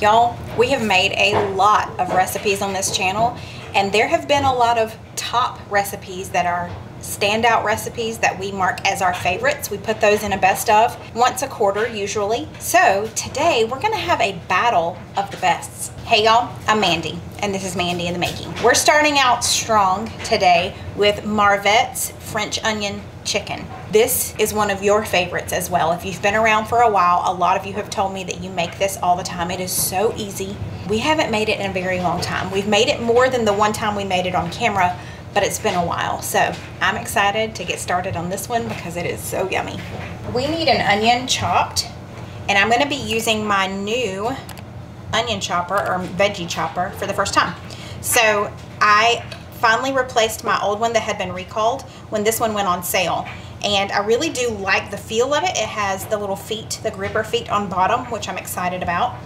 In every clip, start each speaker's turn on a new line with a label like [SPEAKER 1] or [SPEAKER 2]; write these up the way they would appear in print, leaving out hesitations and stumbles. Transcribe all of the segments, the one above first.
[SPEAKER 1] Y'all, we have made a lot of recipes on this channel, and there have been a lot of top recipes that are standout recipes that we mark as our favorites. We put those in a best of once a quarter usually. So today we're gonna have a battle of the bests. Hey y'all, I'm Mandy, and this is Mandy in the Making. We're starting out strong today with Marvette's French onion chicken. This is one of your favorites as well. If you've been around for a while, a lot of you have told me that you make this all the time. It is so easy. We haven't made it in a very long time. We've made it more than the one time we made it on camera, but it's been a while. So I'm excited to get started on this one because it is so yummy. We need an onion chopped, and I'm gonna be using my new onion chopper or veggie chopper for the first time. So I finally replaced my old one that had been recalled when this one went on sale. And I really do like the feel of it. It has the little feet, the gripper feet on bottom, which I'm excited about.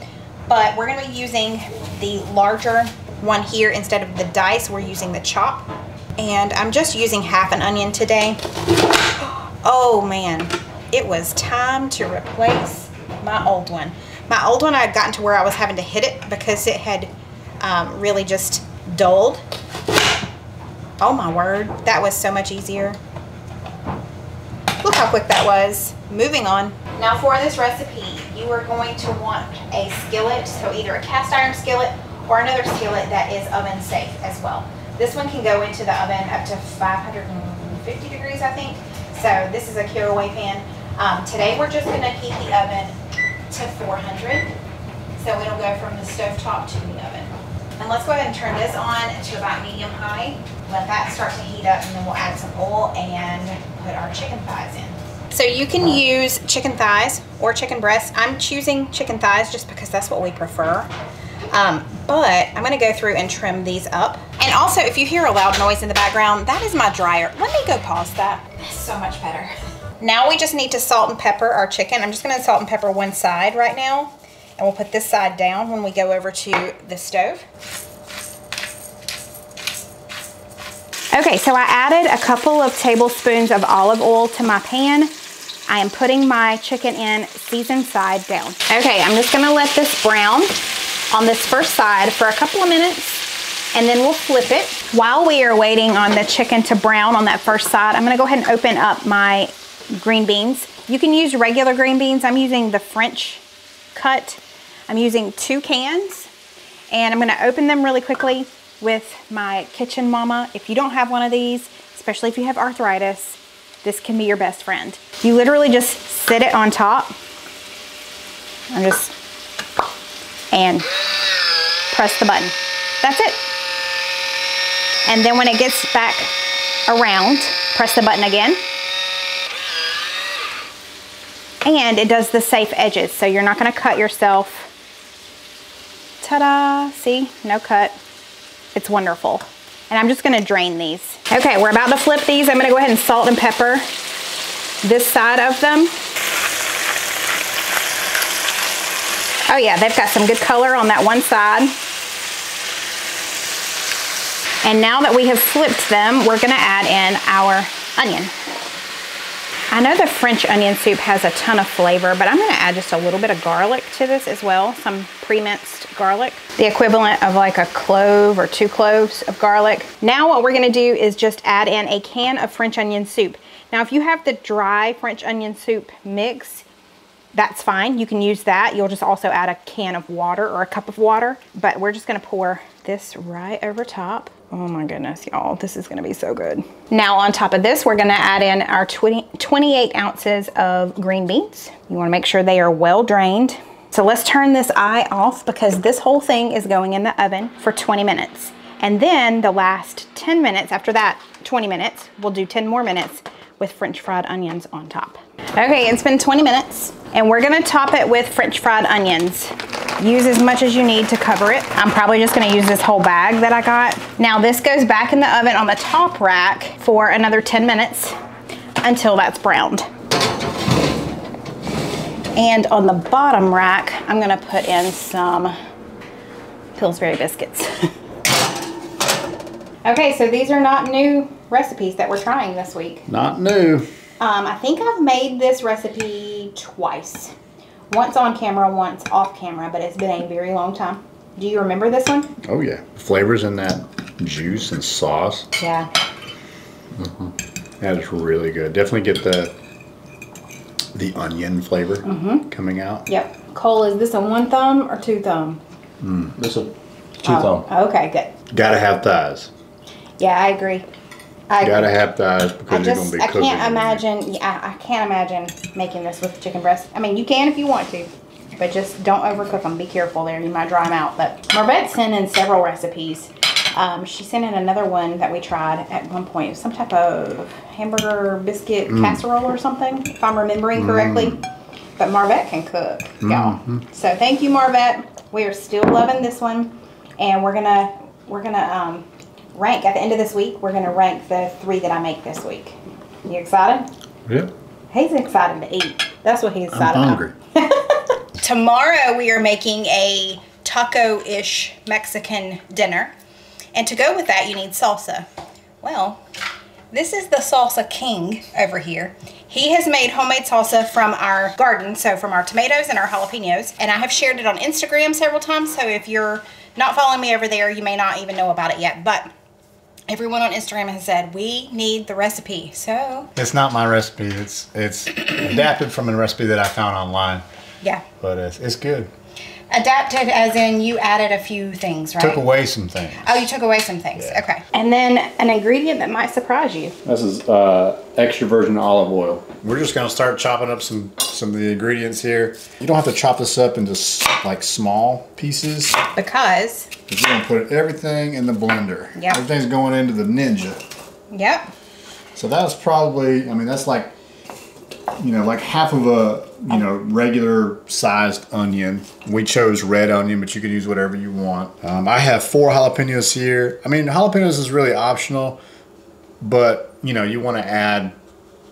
[SPEAKER 1] But we're gonna be using the larger one here instead of the dice. We're using the chop. And I'm just using half an onion today. Oh man, it was time to replace my old one. My old one, I had gotten to where I was having to hit it because it had really just dulled. Oh my word, that was so much easier. Look how quick that was. Moving on. Now for this recipe, you are going to want a skillet, so either a cast iron skillet or another skillet that is oven safe as well. This one can go into the oven up to 550 degrees, I think. So this is a caraway pan. Today we're just gonna heat the oven to 400. So it'll go from the stove top to the oven. And let's go ahead and turn this on to about medium high. Let that start to heat up, and then we'll add some oil and put our chicken thighs in. So you can use chicken thighs or chicken breasts. I'm choosing chicken thighs just because that's what we prefer. But I'm gonna go through and trim these up. And also, if you hear a loud noise in the background, that is my dryer. Let me go pause that. That's so much better. Now we just need to salt and pepper our chicken. I'm just gonna salt and pepper one side right now, and we'll put this side down when we go over to the stove. Okay, so I added a couple of tablespoons of olive oil to my pan. I am putting my chicken in seasoned side down. Okay, I'm just gonna let this brown on this first side for a couple of minutes, and then we'll flip it. While we are waiting on the chicken to brown on that first side, I'm gonna go ahead and open up my green beans. You can use regular green beans. I'm using the French cut. I'm using 2 cans, and I'm gonna open them really quickly with my Kitchen Mama. If you don't have one of these, especially if you have arthritis, this can be your best friend. You literally just sit it on top and press the button. That's it. And then when it gets back around, press the button again. And it does the safe edges, so you're not gonna cut yourself. Ta-da, see, no cut. It's wonderful. And I'm just gonna drain these. Okay, we're about to flip these. I'm gonna go ahead and salt and pepper this side of them. Oh yeah, they've got some good color on that one side. And now that we have flipped them, we're gonna add in our onion. I know the French onion soup has a ton of flavor, but I'm gonna add just a little bit of garlic to this as well, some pre-minced garlic, the equivalent of like a clove or 2 cloves of garlic. Now what we're gonna do is just add in a can of French onion soup. Now if you have the dry French onion soup mix, that's fine, you can use that. You'll just also add a can of water or a cup of water, but we're just gonna pour this right over top. Oh my goodness, y'all, this is gonna be so good. Now on top of this, we're gonna add in our 28 ounces of green beans. You wanna make sure they are well drained. So let's turn this eye off because this whole thing is going in the oven for 20 minutes. And then the last 10 minutes, after that 20 minutes, we'll do 10 more minutes with French fried onions on top. Okay, it's been 20 minutes and we're gonna top it with French fried onions. Use as much as you need to cover it. I'm probably just gonna use this whole bag that I got. Now this goes back in the oven on the top rack for another 10 minutes until that's browned. And on the bottom rack, I'm gonna put in some Pillsbury biscuits. Okay, so these are not new recipes that we're trying this week.
[SPEAKER 2] Not new.
[SPEAKER 1] I think I've made this recipe twice. once on camera, once off camera, but it's been a very long time. Do you remember this one?
[SPEAKER 2] Oh yeah, flavors in that juice and sauce.
[SPEAKER 1] Yeah.
[SPEAKER 2] That is really good. Definitely get the onion flavor coming out.
[SPEAKER 1] Yep. Cole, is this a 1 thumb or 2 thumb?
[SPEAKER 3] This is 2 thumb.
[SPEAKER 1] Okay, good.
[SPEAKER 2] Gotta have thighs.
[SPEAKER 1] Yeah, I agree.
[SPEAKER 2] Gotta have thighs because you're gonna be cooking.
[SPEAKER 1] I can't imagine making this with chicken breast. I mean, you can if you want to, but just don't overcook them. Be careful there. You might dry them out. But Marvette sent in several recipes. She sent in another one that we tried at one point. It was some type of hamburger biscuit casserole or something, if I'm remembering correctly. But Marvette can cook, y'all. So thank you, Marvette. We are still loving this one, and we're gonna rank at the end of this week. We're gonna rank the 3 that I make this week. You excited?
[SPEAKER 2] Yeah.
[SPEAKER 1] He's excited to eat. That's what he's excited
[SPEAKER 2] I'm hungry.
[SPEAKER 1] about. Tomorrow we are making a taco-ish Mexican dinner. And to go with that, you need salsa. Well, this is the salsa king over here. He has made homemade salsa from our garden, so from our tomatoes and our jalapenos. And I have shared it on Instagram several times, so if you're not following me over there, you may not even know about it yet. But everyone on Instagram has said, we need the recipe, so.
[SPEAKER 2] It's not my recipe. It's adapted from a recipe that I found online.
[SPEAKER 1] Yeah.
[SPEAKER 2] But it's good.
[SPEAKER 1] Adapted as in you added a few things, right?
[SPEAKER 2] Took away some things.
[SPEAKER 1] Oh, you took away some things.
[SPEAKER 2] Yeah.
[SPEAKER 1] Okay. And then an ingredient that might surprise you.
[SPEAKER 3] This is extra virgin olive oil.
[SPEAKER 2] We're just gonna start chopping up some of the ingredients here. You don't have to chop this up into like small pieces.
[SPEAKER 1] Because
[SPEAKER 2] You're gonna put everything in the blender.
[SPEAKER 1] Yep.
[SPEAKER 2] Everything's going into the Ninja.
[SPEAKER 1] Yep.
[SPEAKER 2] So that's probably, I mean, that's like, you know, like half of a, you know, regular sized onion. We chose red onion, but you could use whatever you want. I have 4 jalapenos here. I mean, jalapenos is really optional, but you know, you want to add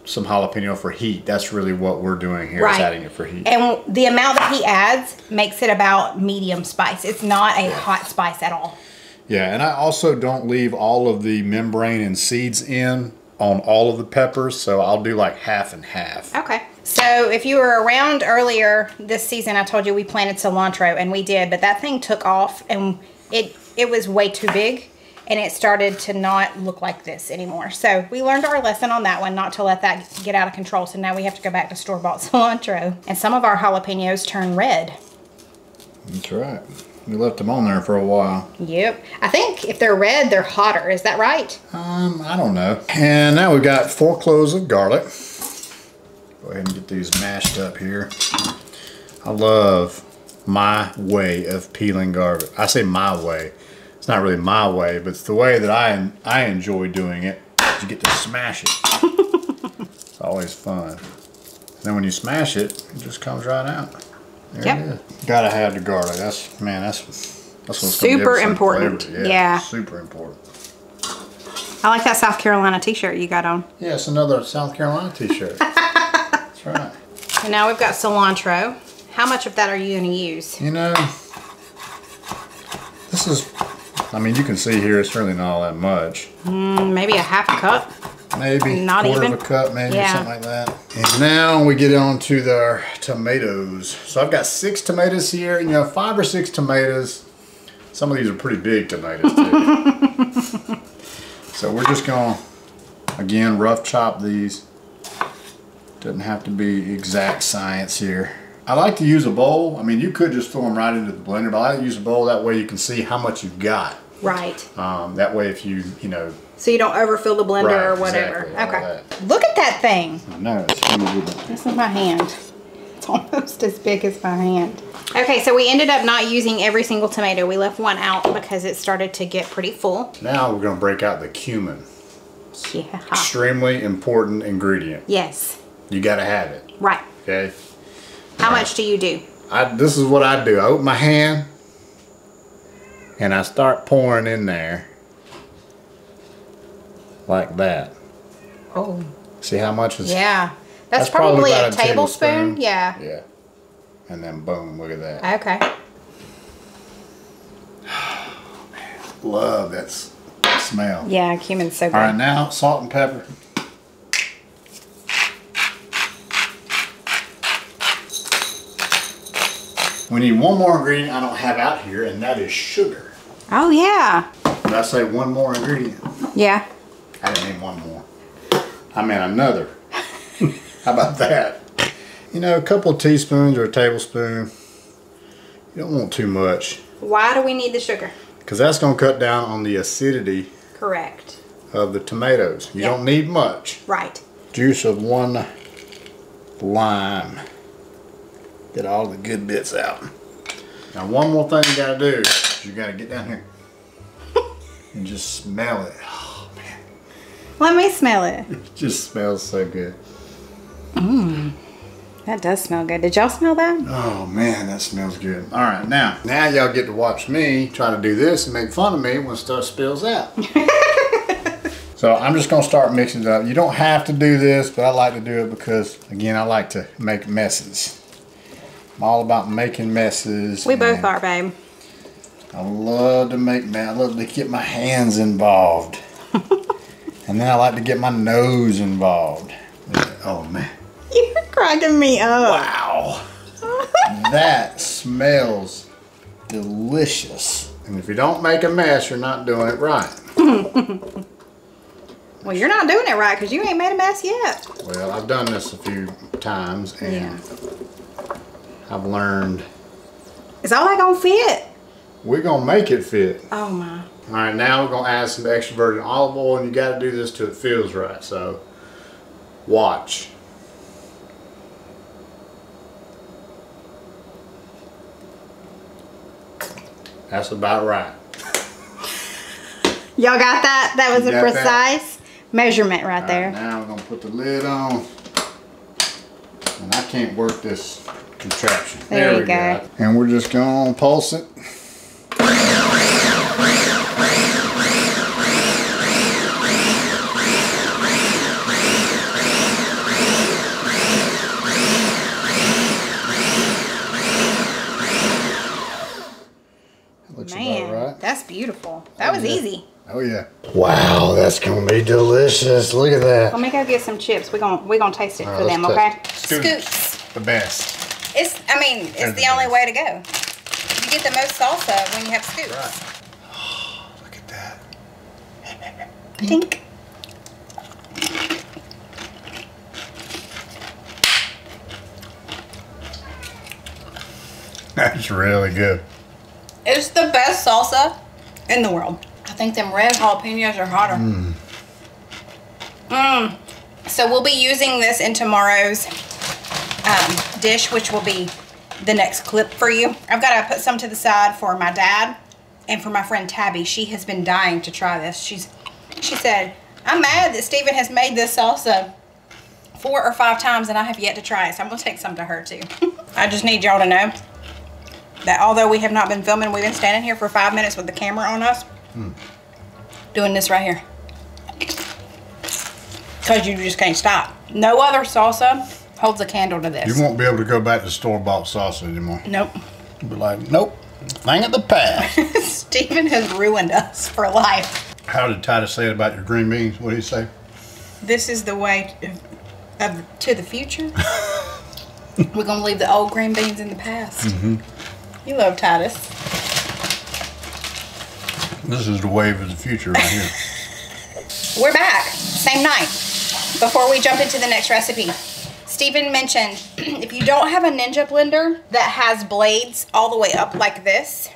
[SPEAKER 2] some jalapeno for heat. That's really what we're doing here, is adding it for heat.
[SPEAKER 1] And the amount that he adds makes it about medium spice. It's not a hot spice at all.
[SPEAKER 2] Yeah, and I also don't leave all of the membrane and seeds in on all of the peppers, so I'll do like half and half.
[SPEAKER 1] Okay. So if you were around earlier this season, I told you we planted cilantro, and we did, but that thing took off, and it was way too big, and it started to not look like this anymore. So we learned our lesson on that one, not to let that get out of control. So now we have to go back to store-bought cilantro. And some of our jalapenos turn red.
[SPEAKER 2] That's right. We left them on there for a while.
[SPEAKER 1] Yep. I think if they're red, they're hotter. Is that right?
[SPEAKER 2] I don't know. And now we've got 4 cloves of garlic. Go ahead and get these mashed up here. I love my way of peeling garlic. I say my way. It's not really my way, but it's the way that I enjoy doing it. You get to smash it. It's always fun. And then when you smash it, it just comes right out. There it is. Gotta have the garlic. That's what's
[SPEAKER 1] super important. Yeah.
[SPEAKER 2] Super important.
[SPEAKER 1] I like that South Carolina t-shirt you got on.
[SPEAKER 2] Yeah, it's another South Carolina t-shirt. That's right.
[SPEAKER 1] And now we've got cilantro. How much of that are you going to use?
[SPEAKER 2] You know, this is, I mean, you can see here it's really not all that much.
[SPEAKER 1] Maybe a half a cup.
[SPEAKER 2] Maybe
[SPEAKER 1] not
[SPEAKER 2] quarter
[SPEAKER 1] even
[SPEAKER 2] of a cup, maybe something like that. And now we get on to the tomatoes. So I've got 6 tomatoes here. You know, 5 or 6 tomatoes. Some of these are pretty big tomatoes too. So we're just gonna, again, rough chop these. Doesn't have to be exact science here. I like to use a bowl. I mean, you could just throw them right into the blender, but I like to use a bowl. That way you can see how much you've got.
[SPEAKER 1] Right.
[SPEAKER 2] That way if you know.
[SPEAKER 1] So you don't overfill the blender or whatever.
[SPEAKER 2] Exactly,
[SPEAKER 1] okay. Look at that thing.
[SPEAKER 2] I know, it's huge, isn't it?
[SPEAKER 1] This is my hand. It's almost as big as my hand. Okay, so we ended up not using every single tomato. We left one out because it started to get pretty full.
[SPEAKER 2] Now we're going to break out the cumin.
[SPEAKER 1] Yeah.
[SPEAKER 2] Extremely important ingredient.
[SPEAKER 1] Yes.
[SPEAKER 2] You got to have it.
[SPEAKER 1] Right.
[SPEAKER 2] Okay.
[SPEAKER 1] How much do you do?
[SPEAKER 2] This is what I do. I open my hand and I start pouring in there like that.
[SPEAKER 1] Oh.
[SPEAKER 2] See how much is?
[SPEAKER 1] Yeah. That's probably a
[SPEAKER 2] about
[SPEAKER 1] tablespoon. Yeah.
[SPEAKER 2] Yeah. And then boom, look at that.
[SPEAKER 1] Okay.
[SPEAKER 2] Love that smell.
[SPEAKER 1] Yeah, cumin's so good.
[SPEAKER 2] All right, now salt and pepper. We need one more ingredient I don't have out here, and that is sugar.
[SPEAKER 1] Oh, yeah.
[SPEAKER 2] Did I say one more ingredient?
[SPEAKER 1] Yeah.
[SPEAKER 2] I didn't mean one more. I meant another. How about that? You know, a couple of teaspoons or a tablespoon. You don't want too much.
[SPEAKER 1] Why do we need the sugar?
[SPEAKER 2] Because that's going to cut down on the acidity.
[SPEAKER 1] Correct.
[SPEAKER 2] Of the tomatoes. You don't need much.
[SPEAKER 1] Right.
[SPEAKER 2] Juice of 1 lime. Get all the good bits out. Now one more thing you got to do is you got to get down here and just smell it. Oh man.
[SPEAKER 1] Let me smell it.
[SPEAKER 2] It just smells so good.
[SPEAKER 1] Mmm. That does smell good. Did y'all smell that?
[SPEAKER 2] Oh man, that smells good. All right, now y'all get to watch me try to do this and make fun of me when stuff spills out. So I'm just gonna start mixing it up. You don't have to do this, but I like to do it because, again, I like to make messes. I'm all about making messes.
[SPEAKER 1] We both are, babe.
[SPEAKER 2] I love to make messes. I love to get my hands involved. And then I like to get my nose involved. Oh man.
[SPEAKER 1] You're cracking me up.
[SPEAKER 2] Wow. That smells delicious. And if you don't make a mess, you're not doing it right.
[SPEAKER 1] Well, you're not doing it right because you ain't made a mess yet.
[SPEAKER 2] Well, I've done this a few times and I've learned.
[SPEAKER 1] Is all that gonna fit?
[SPEAKER 2] We're gonna make it fit.
[SPEAKER 1] Oh my.
[SPEAKER 2] All right, now we're gonna add some extra virgin olive oil, and you gotta do this till it feels right, so watch. That's about right.
[SPEAKER 1] Y'all got that? That was a precise measurement right there.
[SPEAKER 2] Now we're gonna put the lid on. And I can't work this contraption.
[SPEAKER 1] There you go.
[SPEAKER 2] And we're just gonna pulse it. Looks about right.
[SPEAKER 1] That's beautiful. That was easy.
[SPEAKER 2] Oh yeah. Wow, that's gonna be delicious. Look at that.
[SPEAKER 1] Let me go get some chips. We're gonna taste it for them, okay?
[SPEAKER 2] Scoops. The best.
[SPEAKER 1] It's the only way to go. You get the most salsa when you have scoops.
[SPEAKER 2] Right. Oh, look at that.
[SPEAKER 1] Tink.
[SPEAKER 2] That's really good.
[SPEAKER 1] It's the best salsa in the world. I think them red jalapenos are hotter. So we'll be using this in tomorrow's dish, which will be the next clip for you. I've got to put some to the side for my dad and for my friend Tabby. She has been dying to try this. She said, I'm mad that Steven has made this salsa 4 or 5 times and I have yet to try it. So I'm going to take some to her too. I just need y'all to know that although we have not been filming, we've been standing here for 5 minutes with the camera on us, doing this right here. Because you just can't stop. No other salsa holds a candle to this.
[SPEAKER 2] You won't be able to go back to store-bought salsa anymore.
[SPEAKER 1] Nope.
[SPEAKER 2] You'll be like, nope, thing of the past.
[SPEAKER 1] Steven has ruined us for life.
[SPEAKER 2] How did Titus say it about your green beans? What did he say?
[SPEAKER 1] This is the way to the future. We're going to leave the old green beans in the past. You love Titus.
[SPEAKER 2] This is the wave of the future right here.
[SPEAKER 1] We're back. Same night. Before we jump into the next recipe, Steven mentioned if you don't have a Ninja blender that has blades all the way up like this,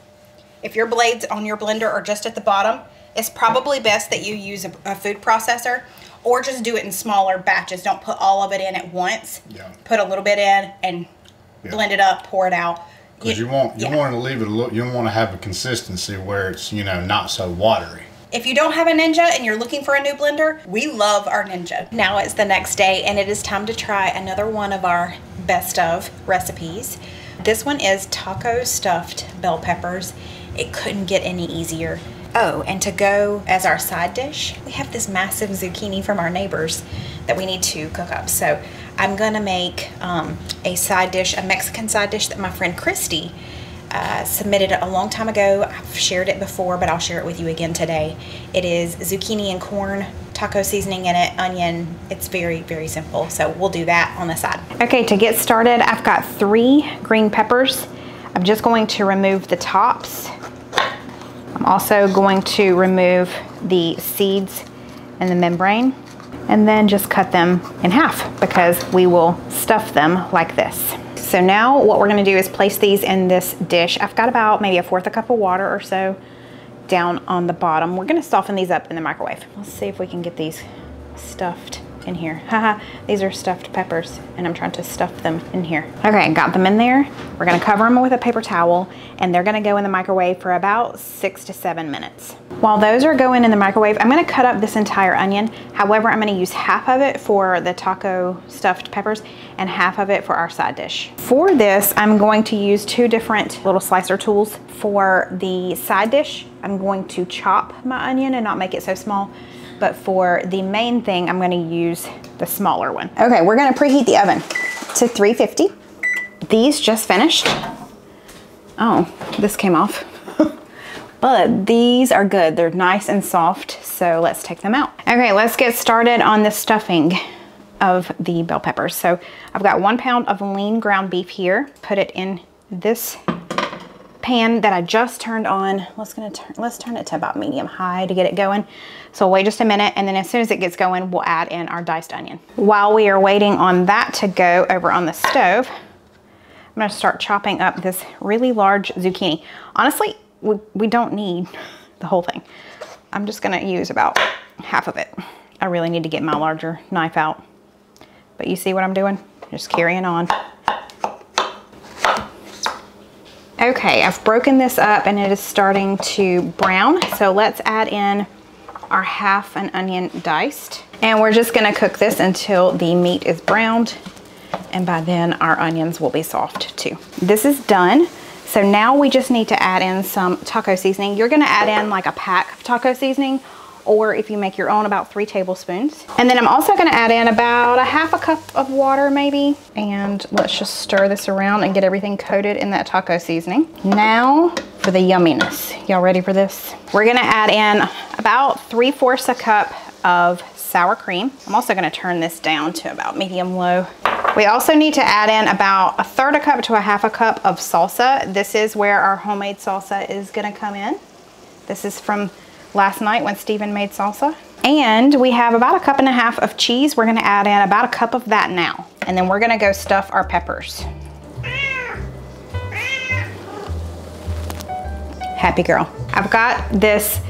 [SPEAKER 1] if your blades on your blender are just at the bottom, it's probably best that you use a food processor or just do it in smaller batches. Don't put all of it in at once. Yeah. Put a little bit in and blend it up, pour it out.
[SPEAKER 2] Because you want to leave it a little, you want to have a consistency where it's, you know, not so watery.
[SPEAKER 1] If you don't have a Ninja and you're looking for a new blender, we love our Ninja. Now it's the next day and it is time to try another one of our best of recipes. This one is taco stuffed bell peppers. It couldn't get any easier. Oh, and to go as our side dish, we have this massive zucchini from our neighbors that we need to cook up. So I'm gonna make a side dish, a Mexican side dish that my friend Christy submitted a long time ago. I've shared it before, but I'll share it with you again today. It is zucchini and corn, taco seasoning in it, onion. It's very, very simple. So we'll do that on the side. Okay, to get started, I've got 3 green peppers. I'm just going to remove the tops. I'm also going to remove the seeds and the membrane, and then just cut them in half because we will stuff them like this. So now what we're gonna do is place these in this dish. I've got about maybe 1/4 cup of water or so down on the bottom. We're gonna soften these up in the microwave. Let's see if we can get these stuffed in here. Haha, these are stuffed peppers and I'm trying to stuff them in here. Okay, got them in there. We're gonna cover them with a paper towel and they're gonna go in the microwave for about 6 to 7 minutes. While those are going in the microwave, I'm gonna cut up this entire onion. However, I'm gonna use half of it for the taco stuffed peppers and half of it for our side dish. For this, I'm going to use 2 different little slicer tools. For the side dish, I'm going to chop my onion and not make it so small. But for the main thing, I'm gonna use the smaller one. Okay, we're gonna preheat the oven to 350. These just finished. Oh, this came off. But these are good. They're nice and soft, so let's take them out. Okay, let's get started on the stuffing of the bell peppers. So I've got 1 pound of lean ground beef here. Put it in this pan that I just turned on. Let's turn it to about medium high to get it going. So wait just a minute, and then as soon as it gets going, we'll add in our diced onion. While we are waiting on that to go over on the stove, I'm gonna start chopping up this really large zucchini. Honestly, we don't need the whole thing. I'm just gonna use about half of it. I really need to get my larger knife out. But you see what I'm doing? Just carrying on. Okay, I've broken this up and it is starting to brown. So let's add in our half an onion diced. And we're just gonna cook this until the meat is browned. And by then our onions will be soft too. This is done. So now we just need to add in some taco seasoning. You're gonna add in like a pack of taco seasoning, or if you make your own, about 3 tablespoons. And then I'm also gonna add in about 1/2 cup of water maybe. And let's just stir this around and get everything coated in that taco seasoning. Now for the yumminess. Y'all ready for this? We're gonna add in about 3/4 a cup of sour cream. I'm also gonna turn this down to about medium low. We also need to add in about 1/3 cup to 1/2 cup of salsa. This is where our homemade salsa is gonna come in. This is from last night when Steven made salsa. And we have about 1.5 cups of cheese. We're gonna add in about 1 cup of that now. And then we're gonna go stuff our peppers. Happy girl. I've got this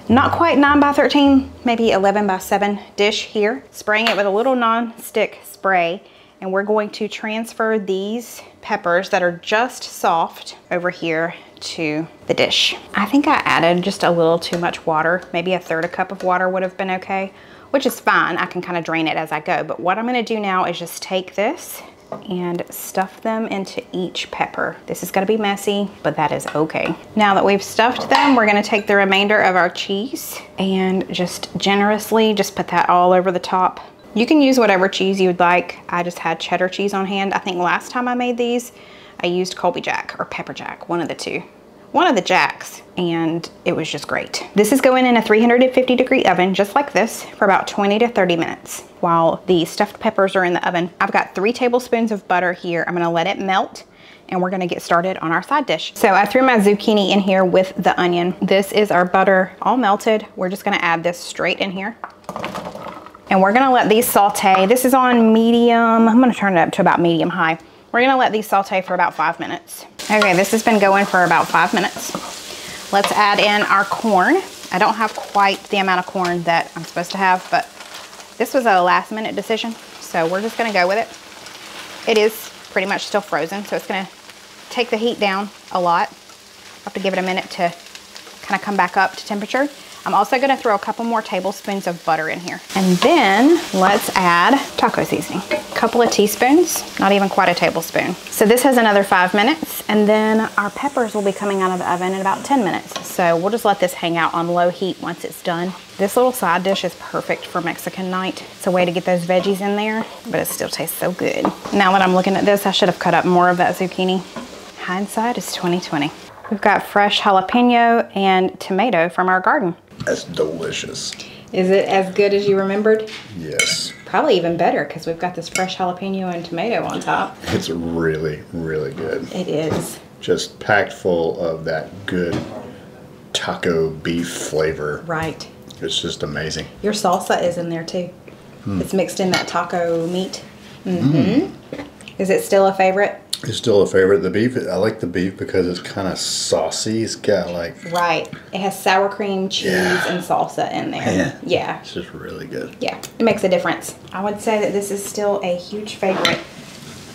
[SPEAKER 1] not quite 9 by 13, maybe 11 by 7 dish here. Spraying it with a little non-stick spray. And we're going to transfer these peppers that are just soft over here to the dish. I think I added just a little too much water. Maybe 1/3 cup of water would have been okay, which is fine. I can kind of drain it as I go. But what I'm gonna do now is just take this and stuff them into each pepper. This is gonna be messy, but that is okay. Now that we've stuffed them, we're gonna take the remainder of our cheese and just generously just put that all over the top. You can use whatever cheese you would like. I just had cheddar cheese on hand. I think last time I made these, I used Colby Jack or Pepper Jack, one of the two. One of the Jacks, and it was just great. This is going in a 350-degree oven, just like this, for about 20 to 30 minutes. While the stuffed peppers are in the oven, I've got 3 tablespoons of butter here. I'm gonna let it melt, and we're gonna get started on our side dish. So I threw my zucchini in here with the onion. This is our butter all melted. We're just gonna add this straight in here. And we're gonna let these saute. This is on medium. I'm gonna turn it up to about medium high. We're gonna let these saute for about 5 minutes. Okay, this has been going for about 5 minutes. Let's add in our corn. I don't have quite the amount of corn that I'm supposed to have, but this was a last minute decision. So we're just gonna go with it. It is pretty much still frozen, so it's gonna take the heat down a lot. I'll have to give it a minute to kind of come back up to temperature. I'm also gonna throw a couple more tablespoons of butter in here. And then let's add taco seasoning. A couple of teaspoons, not even quite a tablespoon. So this has another 5 minutes, and then our peppers will be coming out of the oven in about 10 minutes. So we'll just let this hang out on low heat once it's done. This little side dish is perfect for Mexican night. It's a way to get those veggies in there, but it still tastes so good. Now that I'm looking at this, I should have cut up more of that zucchini. Hindsight is 20/20. We've got fresh jalapeno and tomato from our garden.
[SPEAKER 2] That's delicious.
[SPEAKER 1] Is it as good as you remembered?
[SPEAKER 2] Yes.
[SPEAKER 1] Probably even better because we've got this fresh jalapeno and tomato on top.
[SPEAKER 2] It's really, really good.
[SPEAKER 1] It is.
[SPEAKER 2] just packed full of that good taco beef flavor.
[SPEAKER 1] Right.
[SPEAKER 2] It's just amazing.
[SPEAKER 1] Your salsa is in there too. It's mixed in that taco meat. Is it still a favorite?
[SPEAKER 2] It's still a favorite. The beef, I like the beef because it's kind of saucy. It's got like...
[SPEAKER 1] Right. It has sour cream, cheese, and salsa in there. Yeah.
[SPEAKER 2] It's just really good.
[SPEAKER 1] Yeah. It makes a difference. I would say that this is still a huge favorite.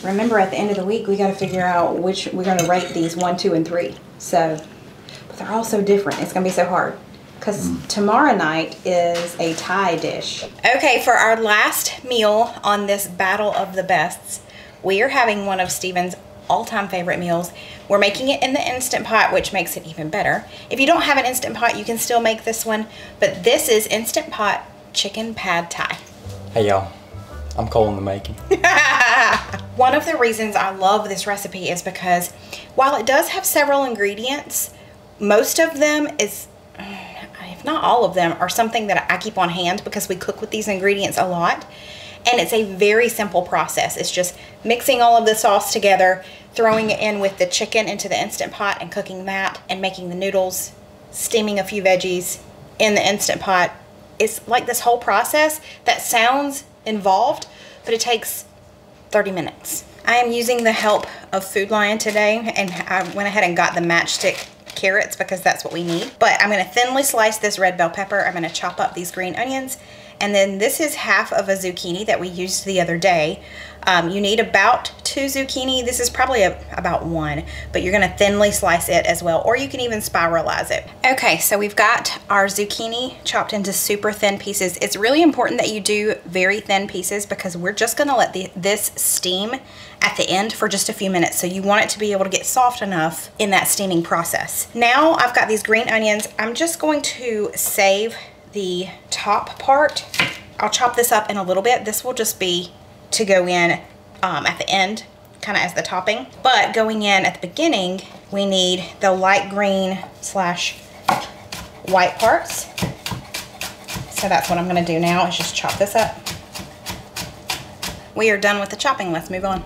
[SPEAKER 1] Remember, at the end of the week, we got to figure out which we're going to rate these 1, 2, and 3. So, but they're all so different. It's going to be so hard. Because tomorrow night is a Thai dish. Okay, for our last meal on this Battle of the Bests, we are having one of Steven's all-time favorite meals. We're making it in the Instant Pot, which makes it even better. If you don't have an Instant Pot, you can still make this one. But this is Instant Pot Chicken Pad Thai.
[SPEAKER 4] Hey y'all, I'm Cole in the making.
[SPEAKER 1] One of the reasons I love this recipe is because while it does have several ingredients, most of them is, if not all of them, are something that I keep on hand because we cook with these ingredients a lot. And it's a very simple process. It's just mixing all of the sauce together, throwing it in with the chicken into the Instant Pot and cooking that, and making the noodles, steaming a few veggies in the Instant Pot. It's like this whole process that sounds involved, but it takes 30 minutes. I am using the help of Food Lion today, and I went ahead and got the matchstick carrots because that's what we need. But I'm going to thinly slice this red bell pepper. I'm going to chop up these green onions. And then this is half of a zucchini that we used the other day. You need about 2 zucchini. This is probably about 1, but you're gonna thinly slice it as well, or you can even spiralize it. Okay, so we've got our zucchini chopped into super thin pieces. It's really important that you do very thin pieces because we're just gonna let this steam at the end for just a few minutes. So you want it to be able to get soft enough in that steaming process. Now I've got these green onions. I'm just going to save the top part. I'll chop this up in a little bit. This will just be to go in at the end, kind of as the topping. But going in at the beginning, we need the light green / white parts. So that's what I'm gonna do now, is just chop this up. We are done with the chopping. Let's move on.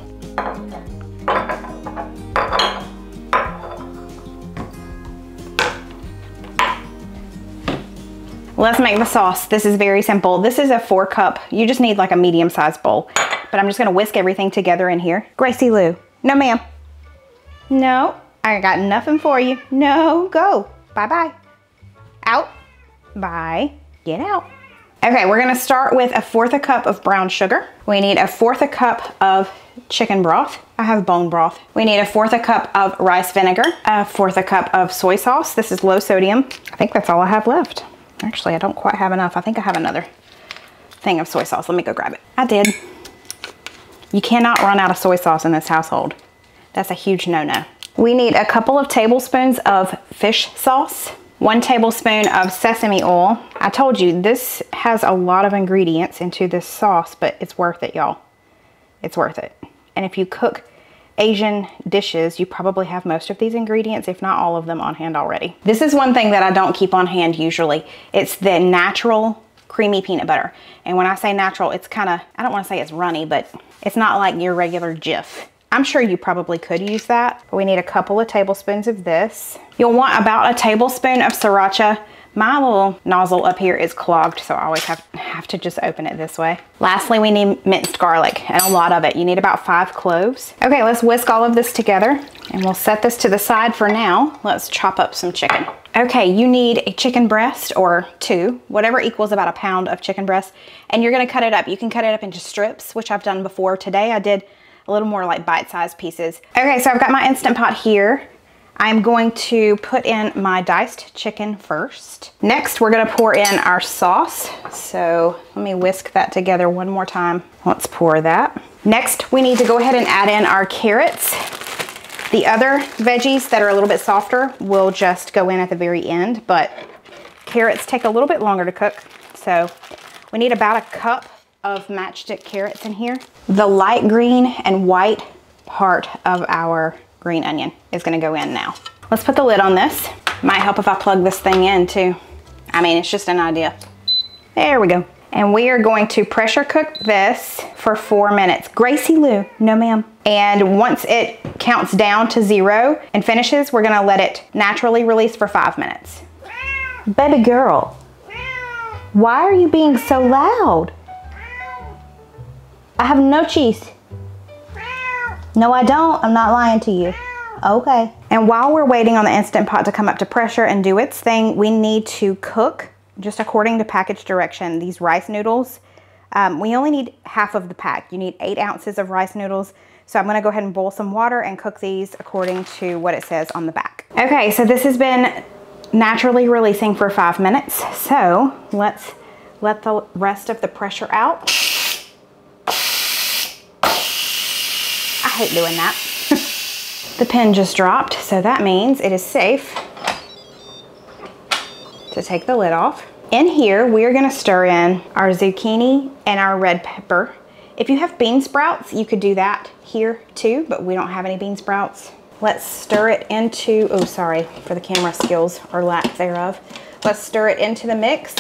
[SPEAKER 1] Let's make the sauce. This is very simple. This is a 4 cup. You just need like a medium-sized bowl. But I'm just gonna whisk everything together in here. Gracie Lou. No, ma'am. No, I got nothing for you. No, go. Bye-bye. Out. Bye. Get out. Okay, we're gonna start with 1/4 cup of brown sugar. We need 1/4 cup of chicken broth. I have bone broth. We need 1/4 cup of rice vinegar, 1/4 cup of soy sauce. This is low sodium. I think that's all I have left. Actually, I don't quite have enough. I think I have another thing of soy sauce. Let me go grab it. I did. You cannot run out of soy sauce in this household. That's a huge no-no. We need a couple of tablespoons of fish sauce, 1 tablespoon of sesame oil. I told you, this has a lot of ingredients into this sauce, but it's worth it, y'all. It's worth it. And if you cook Asian dishes, you probably have most of these ingredients, if not all of them, on hand already. This is one thing that I don't keep on hand usually. It's the natural creamy peanut butter. And when I say natural, it's kind of, I don't want to say it's runny, but it's not like your regular Jif. I'm sure you probably could use that. But we need a couple of tablespoons of this. You'll want about a tablespoon of sriracha. My little nozzle up here is clogged, so I always have to just open it this way. Lastly, we need minced garlic, and a lot of it. You need about 5 cloves. Okay, let's whisk all of this together, and we'll set this to the side for now. Let's chop up some chicken. Okay, you need a chicken breast, or 2, whatever equals about 1 pound of chicken breast, and you're gonna cut it up. You can cut it up into strips, which I've done before. Today I did a little more like bite-sized pieces. Okay, so I've got my Instant Pot here. I'm going to put in my diced chicken first. Next, we're gonna pour in our sauce. So let me whisk that together one more time. Let's pour that. Next, we need to go ahead and add in our carrots. The other veggies that are a little bit softer will just go in at the very end, but carrots take a little bit longer to cook. So we need about 1 cup of matchstick carrots in here. The light green and white part of our green onion is gonna go in now. Let's put the lid on this. Might help if I plug this thing in too. I mean, it's just an idea. There we go. And we are going to pressure cook this for 4 minutes. Gracie Lou, no ma'am. And once it counts down to 0 and finishes, we're gonna let it naturally release for 5 minutes. Baby girl, why are you being so loud? I have no cheese. No, I don't. I'm not lying to you. Okay. And while we're waiting on the Instant Pot to come up to pressure and do its thing, we need to cook, just according to package direction, these rice noodles. We only need half of the pack. You need 8 ounces of rice noodles. So I'm gonna go ahead and boil some water and cook these according to what it says on the back. Okay, so this has been naturally releasing for 5 minutes. So let's let the rest of the pressure out. I hate doing that. The pin just dropped, so that means it is safe to take the lid off. In here, we're gonna stir in our zucchini and our red pepper. If you have bean sprouts, you could do that here too, but we don't have any bean sprouts. Let's stir it into, oh, sorry for the camera skills or lack thereof. Let's stir it into the mix.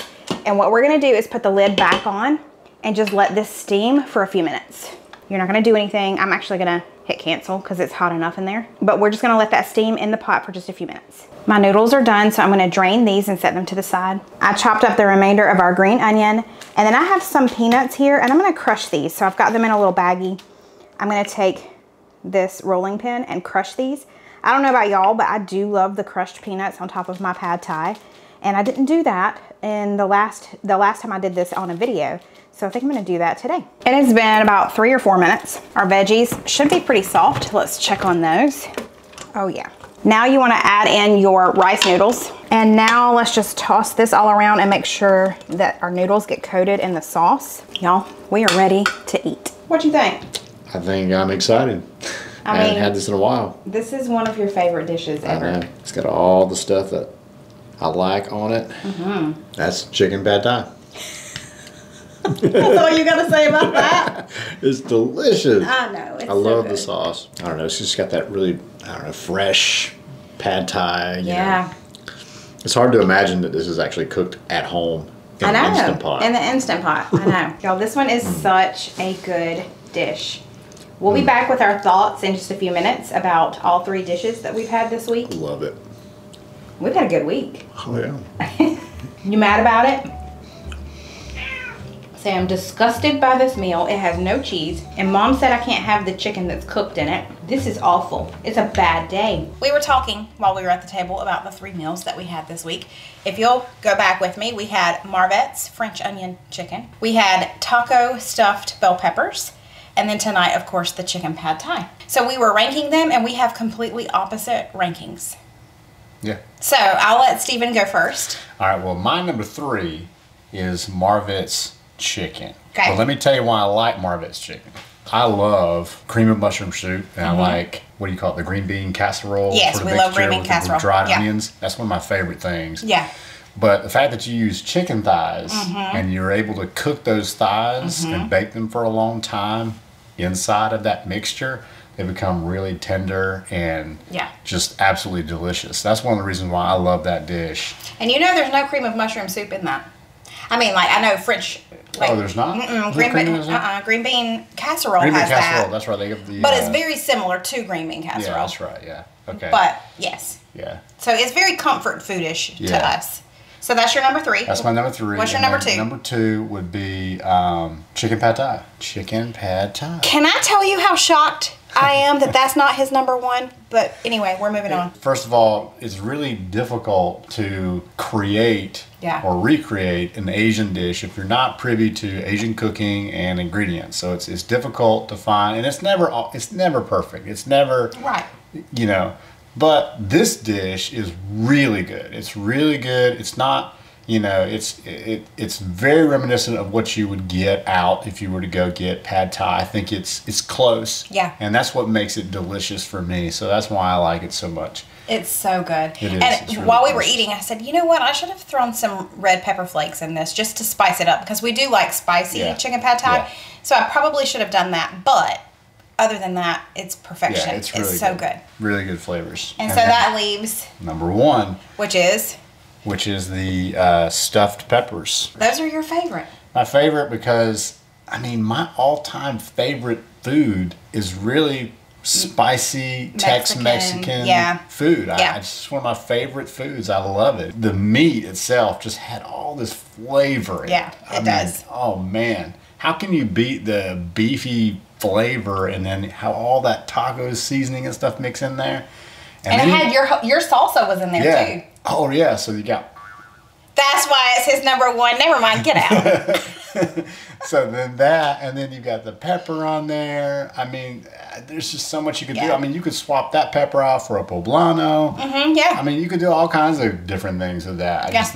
[SPEAKER 1] And what we're gonna do is put the lid back on and just let this steam for a few minutes. You're not gonna do anything. I'm actually gonna hit cancel because it's hot enough in there. But we're just gonna let that steam in the pot for just a few minutes. My noodles are done, so I'm gonna drain these and set them to the side. I chopped up the remainder of our green onion, and then I have some peanuts here, and I'm gonna crush these. So I've got them in a little baggie. I'm gonna take this rolling pin and crush these. I don't know about y'all, but I do love the crushed peanuts on top of my pad thai. And I didn't do that in the last time I did this on a video. So I think I'm gonna do that today. It has been about 3 or 4 minutes. Our veggies should be pretty soft. Let's check on those. Oh yeah. Now you wanna add in your rice noodles. And now let's just toss this all around and make sure that our noodles get coated in the sauce. Y'all, we are ready to eat. What you think?
[SPEAKER 2] I think I'm excited. I haven't had this in a while.
[SPEAKER 1] This is one of your favorite dishes ever.
[SPEAKER 2] I know. It's got all the stuff that I like on it. Mm-hmm. That's chicken pad thai.
[SPEAKER 1] That's all you gotta say about that?
[SPEAKER 2] It's delicious.
[SPEAKER 1] I know. It's
[SPEAKER 2] I love
[SPEAKER 1] so
[SPEAKER 2] the sauce. I don't know. It's just got that really, I don't know, fresh pad thai. You know. It's hard to imagine that this is actually cooked at home in an Instant Pot.
[SPEAKER 1] In the Instant Pot. I know. Y'all, this one is such a good dish. We'll be back with our thoughts in just a few minutes about all 3 dishes that we've had this week.
[SPEAKER 2] Love it.
[SPEAKER 1] We've had a good week.
[SPEAKER 2] Oh, yeah.
[SPEAKER 1] You mad about it? Say, I'm disgusted by this meal. It has no cheese. And Mom said I can't have the chicken that's cooked in it. This is awful. It's a bad day. We were talking while we were at the table about the 3 meals that we had this week. If you'll go back with me, we had Marvette's French onion chicken. We had taco stuffed bell peppers. And then tonight, of course, the chicken pad thai. So we were ranking them, and we have completely opposite rankings.
[SPEAKER 2] Yeah.
[SPEAKER 1] So I'll let Steven go first.
[SPEAKER 3] All right, well, my number 3 is Marvette's chicken.
[SPEAKER 1] Okay.
[SPEAKER 3] Well, let me tell you why I like Marvette's chicken. I love cream of mushroom soup, and I like, what do you call it, the green bean casserole?
[SPEAKER 1] Yes,
[SPEAKER 3] sort of
[SPEAKER 1] we love green bean
[SPEAKER 3] with
[SPEAKER 1] casserole.
[SPEAKER 3] Dried
[SPEAKER 1] Yeah.
[SPEAKER 3] onions. That's one of my favorite things.
[SPEAKER 1] Yeah.
[SPEAKER 3] But the fact that you use chicken thighs and you're able to cook those thighs and bake them for a long time inside of that mixture, they become really tender and just absolutely delicious. That's one of the reasons why I love that dish.
[SPEAKER 1] And you know there's no cream of mushroom soup in that. I mean, like, I know French... Like,
[SPEAKER 3] oh, there's not?
[SPEAKER 1] Green bean casserole
[SPEAKER 3] Green bean
[SPEAKER 1] has
[SPEAKER 3] casserole,
[SPEAKER 1] that.
[SPEAKER 3] that's right. They give the,
[SPEAKER 1] But it's very similar to green bean casserole.
[SPEAKER 3] Yeah, that's right, yeah. Okay.
[SPEAKER 1] But, yes.
[SPEAKER 3] Yeah.
[SPEAKER 1] So it's very comfort foodish to us. So that's your number 3.
[SPEAKER 3] That's my number 3.
[SPEAKER 1] What's your number 2?
[SPEAKER 3] Number 2 would be chicken pad thai. Chicken pad thai.
[SPEAKER 1] Can I tell you how shocked I am that that's not his number 1? But anyway, we're moving on.
[SPEAKER 3] First of all, it's really difficult to create or recreate an Asian dish if you're not privy to Asian cooking and ingredients. So it's difficult to find, and it's never perfect. It's never you know. But this dish is really good. It's really good. It's not, you know, it's very reminiscent of what you would get out if you were to go get pad thai. I think it's close.
[SPEAKER 1] Yeah.
[SPEAKER 3] And that's what makes it delicious for me. So that's why I like it so much.
[SPEAKER 1] It's so good.
[SPEAKER 3] It is.
[SPEAKER 1] And
[SPEAKER 3] it's really
[SPEAKER 1] while we were
[SPEAKER 3] delicious.
[SPEAKER 1] eating, I said, you know what? I should have thrown some red pepper flakes in this just to spice it up, because we do like spicy chicken pad thai.
[SPEAKER 3] Yeah.
[SPEAKER 1] So I probably should have done that. But other than that, it's perfection.
[SPEAKER 3] Yeah, it's really
[SPEAKER 1] so good.
[SPEAKER 3] Really good flavors.
[SPEAKER 1] And so that leaves
[SPEAKER 3] number 1,
[SPEAKER 1] which is
[SPEAKER 3] the stuffed peppers.
[SPEAKER 1] Those are your favorite.
[SPEAKER 3] My favorite because, I mean, my all-time favorite food is really spicy Tex-Mexican food. It's just one of my favorite foods. I love it. The meat itself just had all this flavor in it.
[SPEAKER 1] It does.
[SPEAKER 3] Oh, man. How can you beat the beefy flavor and then how all that taco seasoning and stuff mix in there?
[SPEAKER 1] And it had your salsa was in there too.
[SPEAKER 3] Oh, yeah. So you got...
[SPEAKER 1] That's why it's his number one. Never mind, get out.
[SPEAKER 3] So then that, and then you got the pepper on there. I mean, there's just so much you could do. I mean, you could swap that pepper out for a poblano. I mean, you could do all kinds of different things with that. I just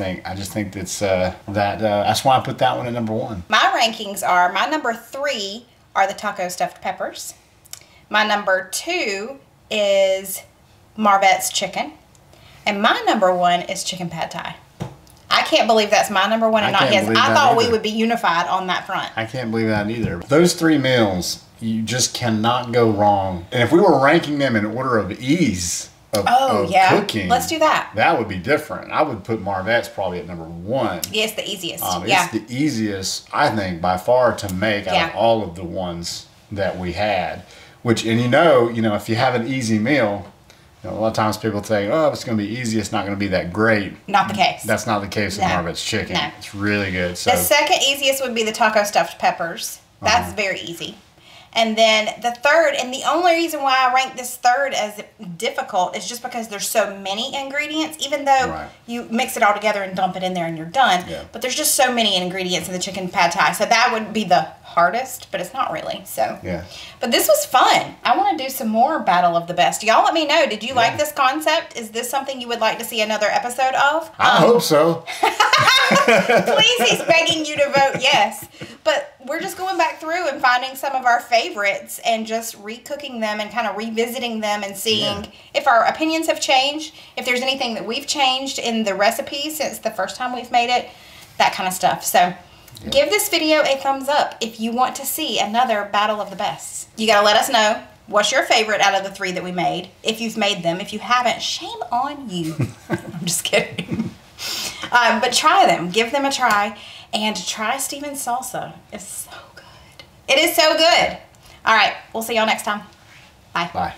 [SPEAKER 3] think that's that's why I put that one at number one.
[SPEAKER 1] My rankings are, my number 3 are the taco stuffed peppers. My number 2 is Marvette's chicken, and my number 1 is chicken pad thai. I can't believe that's my number 1 and not his. I thought we would be unified on that front.
[SPEAKER 3] I can't believe that either. Those 3 meals, you just cannot go wrong. And if we were ranking them in order of ease of cooking,
[SPEAKER 1] let's do that.
[SPEAKER 3] That would be different. I would put Marvette's probably at number 1.
[SPEAKER 1] Yeah, it's the easiest.
[SPEAKER 3] It's the easiest, I think, by far to make out of all of the ones that we had. Which, and you know, if you have an easy meal, a lot of times people say, oh, it's going to be easy, it's not going to be that great.
[SPEAKER 1] Not the case.
[SPEAKER 3] That's not the case with Marvette's chicken. No. It's really good. So
[SPEAKER 1] the second easiest would be the taco stuffed peppers. That's very easy. And then the third, and the only reason why I rank this third as difficult is just because there's so many ingredients, even though you mix it all together and dump it in there and you're done. But there's just so many ingredients in the chicken pad thai. So that would be the hardest, but it's not really. So but this was fun. I want to do some more Battle of the Best. Y'all let me know. Did you like this concept? Is this something you would like to see another episode of?
[SPEAKER 3] I hope so.
[SPEAKER 1] Please, he's begging you to vote yes. But we're just going back through and finding some of our favorites and just recooking them and kind of revisiting them and seeing if our opinions have changed, if there's anything that we've changed in the recipe since the first time we've made it, that kind of stuff. So give this video a thumbs up if you want to see another Battle of the Bests. You got to let us know what's your favorite out of the 3 that we made, if you've made them. If you haven't, shame on you. I'm just kidding. But try them. Give them a try. And try Steven's salsa. It's so good. It is so good. All right. We'll see y'all next time. Bye.
[SPEAKER 3] Bye.